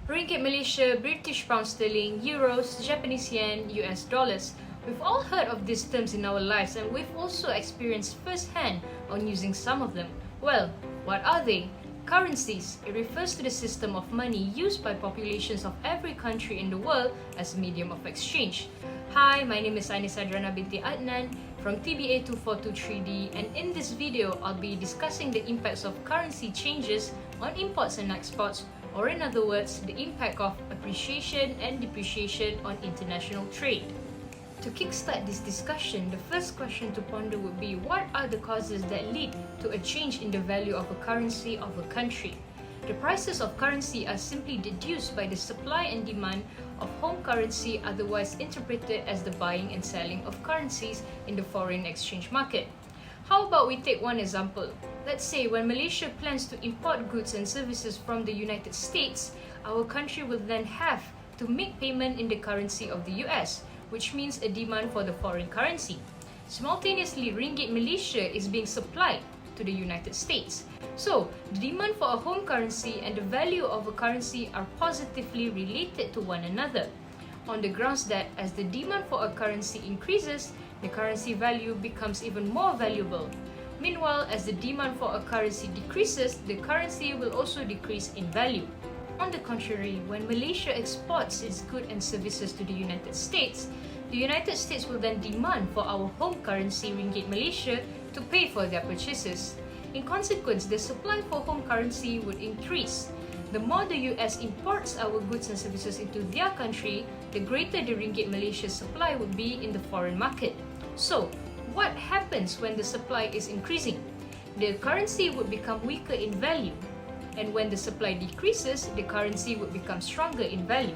Ringgit Malaysia, British pound sterling, euros, Japanese yen, US dollars. We've all heard of these terms in our lives and we've also experienced firsthand on using some of them. Well, what are they? Currencies. It refers to the system of money used by populations of every country in the world as a medium of exchange. Hi, my name is Adriana BINTI Adnan from TBA2423D, and in this video, I'll be discussing the impacts of currency changes on imports and exports, or in other words, the impact of appreciation and depreciation on international trade. To kickstart this discussion, the first question to ponder would be, what are the causes that lead to a change in the value of a currency of a country? The prices of currency are simply deduced by the supply and demand of home currency, otherwise interpreted as the buying and selling of currencies in the foreign exchange market. How about we take one example? Let's say when Malaysia plans to import goods and services from the United States, our country will then have to make payment in the currency of the US, which means a demand for the foreign currency. Simultaneously, Ringgit Malaysia is being supplied to the United States. So, the demand for a home currency and the value of a currency are positively related to one another, on the grounds that as the demand for a currency increases, the currency value becomes even more valuable. Meanwhile, as the demand for a currency decreases, the currency will also decrease in value. On the contrary, when Malaysia exports its goods and services to the United States will then demand for our home currency Ringgit Malaysia to pay for their purchases. In consequence, the supply for home currency would increase. The more the US imports our goods and services into their country, the greater the Ringgit Malaysia supply would be in the foreign market. So, what happens when the supply is increasing? The currency would become weaker in value. And when the supply decreases, the currency would become stronger in value.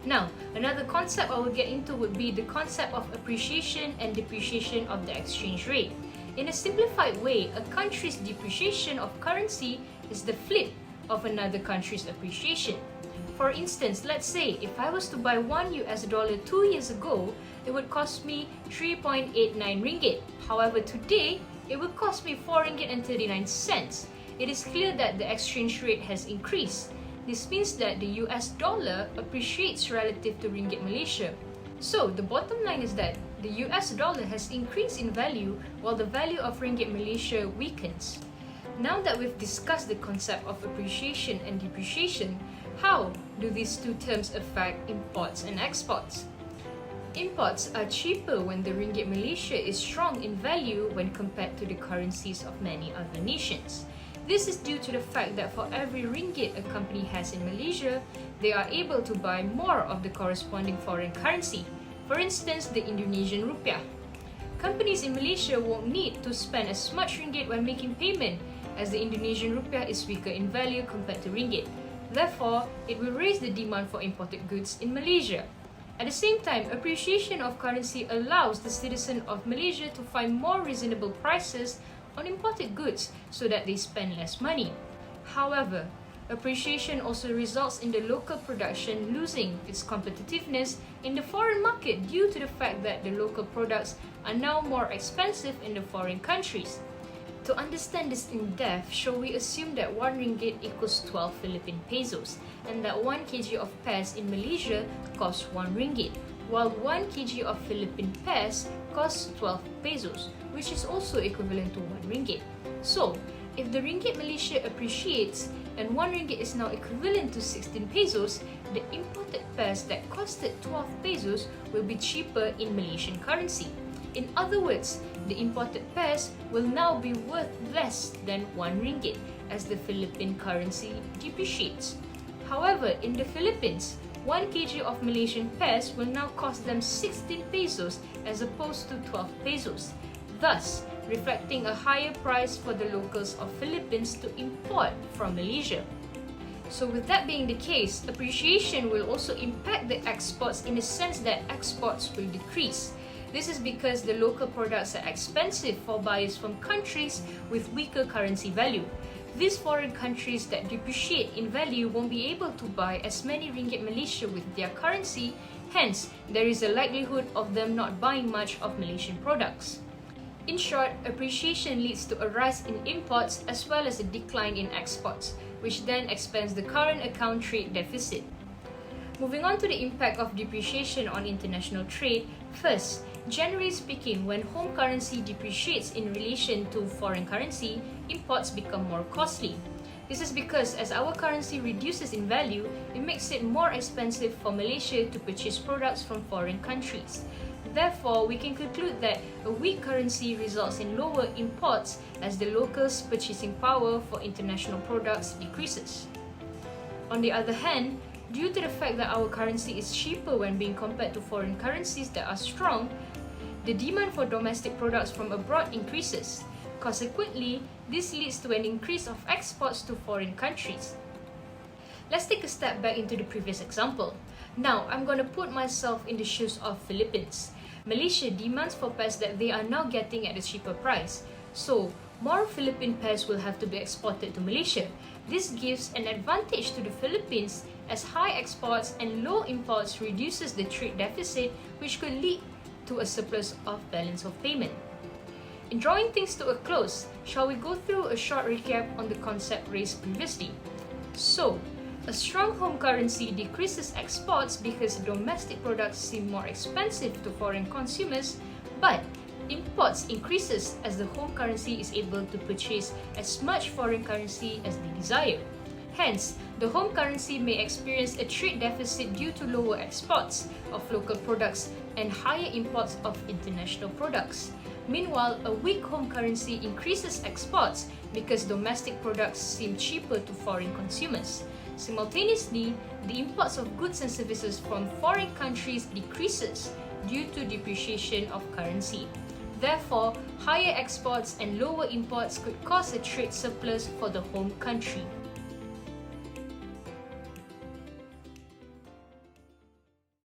Now, another concept I will get into would be the concept of appreciation and depreciation of the exchange rate. In a simplified way, a country's depreciation of currency is the flip of another country's appreciation. For instance, let's say if I was to buy $1 2 years ago, it would cost me 3.89 ringgit. However, today, it would cost me 4 ringgit and 39 cents. It is clear that the exchange rate has increased. This means that the US dollar appreciates relative to Ringgit Malaysia. So, the bottom line is that the US dollar has increased in value while the value of Ringgit Malaysia weakens. Now that we've discussed the concept of appreciation and depreciation, how do these two terms affect imports and exports? Imports are cheaper when the Ringgit Malaysia is strong in value when compared to the currencies of many other nations. This is due to the fact that for every ringgit a company has in Malaysia, they are able to buy more of the corresponding foreign currency, for instance, the Indonesian rupiah. Companies in Malaysia won't need to spend as much ringgit when making payment, as the Indonesian rupiah is weaker in value compared to ringgit. Therefore, it will raise the demand for imported goods in Malaysia. At the same time, appreciation of currency allows the citizen of Malaysia to find more reasonable prices on imported goods so that they spend less money. However, appreciation also results in the local production losing its competitiveness in the foreign market due to the fact that the local products are now more expensive in the foreign countries. To understand this in depth, shall we assume that 1 ringgit equals 12 Philippine pesos and that 1 kg of pears in Malaysia costs 1 ringgit, while 1 kg of Philippine pears costs 12 pesos, which is also equivalent to 1 ringgit. So, if the Ringgit Malaysia appreciates and 1 ringgit is now equivalent to 16 pesos, the imported pears that costed 12 pesos will be cheaper in Malaysian currency. In other words, the imported pears will now be worth less than 1 ringgit as the Philippine currency depreciates. However, in the Philippines, 1 kg of Malaysian pears will now cost them 16 pesos as opposed to 12 pesos, thus reflecting a higher price for the locals of Philippines to import from Malaysia. So with that being the case, appreciation will also impact the exports in the sense that exports will decrease. This is because the local products are expensive for buyers from countries with weaker currency value. These foreign countries that depreciate in value won't be able to buy as many Ringgit Malaysia with their currency, hence there is a likelihood of them not buying much of Malaysian products. In short, appreciation leads to a rise in imports as well as a decline in exports. which then expands the current account trade deficit. Moving on to the impact of depreciation on international trade, first, generally speaking, when home currency depreciates in relation to foreign currency, imports become more costly. This is because as our currency reduces in value, it makes it more expensive for Malaysia to purchase products from foreign countries. Therefore, we can conclude that a weak currency results in lower imports as the locals' purchasing power for international products decreases. On the other hand, due to the fact that our currency is cheaper when being compared to foreign currencies that are strong, the demand for domestic products from abroad increases. Consequently, this leads to an increase of exports to foreign countries. Let's take a step back into the previous example. Now, I'm going to put myself in the shoes of Philippines. Malaysia demands for pairs that they are now getting at a cheaper price. So, more Philippine pairs will have to be exported to Malaysia. This gives an advantage to the Philippines as high exports and low imports reduces the trade deficit, which could lead to a surplus of balance of payment. In drawing things to a close, shall we go through a short recap on the concept raised previously? So, a strong home currency decreases exports because domestic products seem more expensive to foreign consumers, but imports increases as the home currency is able to purchase as much foreign currency as they desire. Hence, the home currency may experience a trade deficit due to lower exports of local products and higher imports of international products. Meanwhile, a weak home currency increases exports because domestic products seem cheaper to foreign consumers. Simultaneously, the imports of goods and services from foreign countries decreases due to depreciation of currency. Therefore, higher exports and lower imports could cause a trade surplus for the home country.